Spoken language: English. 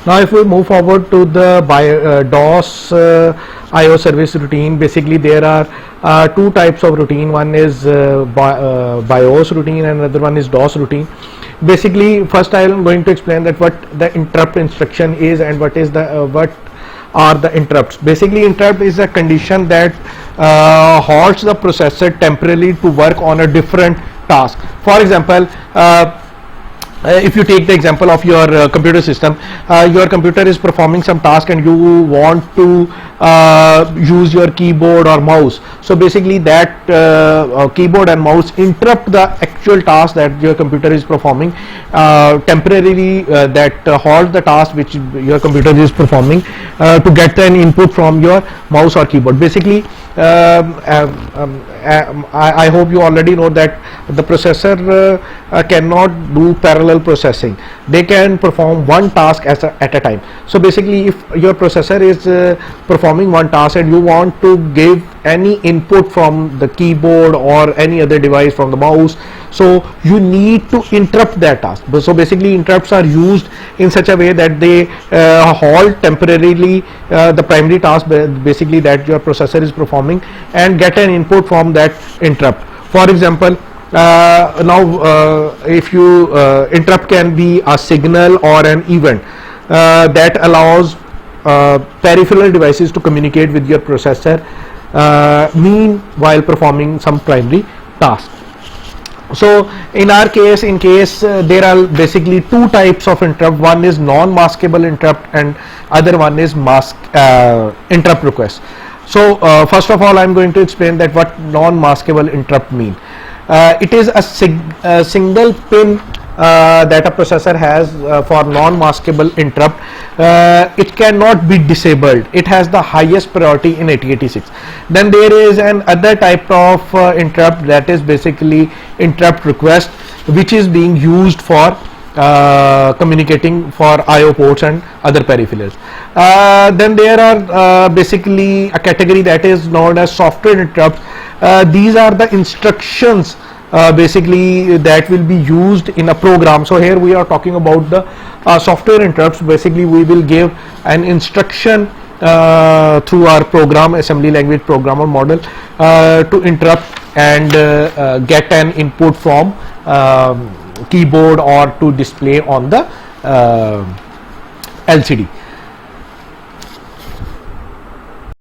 Now if we move forward to the DOS IO service routine, basically there are two types of routine. One is BIOS routine and another one is DOS routine. Basically, first I am going to explain that what the interrupt instruction is and what is the what are the interrupts. Basically, interrupt is a condition that halts the processor temporarily to work on a different task. For example, if you take the example of your computer system, your computer is performing some task and you want to use your keyboard or mouse. So basically that keyboard and mouse interrupt the actual task that your computer is performing temporarily, that halt the task which your computer is performing to get an input from your mouse or keyboard. Basically I hope you already know that the processor cannot do parallel processing. They can perform one task at a time. So basically, if your processor is performing one task and you want to give any input from the keyboard or any other device, from the mouse, so you need to interrupt that task. So basically interrupts are used in such a way that they halt temporarily the primary task basically that your processor is performing and get an input from that interrupt. For example, now if you interrupt can be a signal or an event that allows peripheral devices to communicate with your processor meanwhile performing some primary task. So in our case, there are basically two types of interrupt. One is non-maskable interrupt and other one is interrupt request. So first of all, I am going to explain that what non-maskable interrupt mean. It is a single pin that a processor has for non-maskable interrupt. It cannot be disabled. It has the highest priority in 8086. Then there is an other type of interrupt, that is basically interrupt request, which is being used for communicating for IO ports and other peripherals. Then there are basically a category that is known as software interrupts. These are the instructions basically that will be used in a program. So here we are talking about the software interrupts. Basically we will give an instruction through our program, assembly language program or model, to interrupt and get an input from keyboard or to display on the LCD.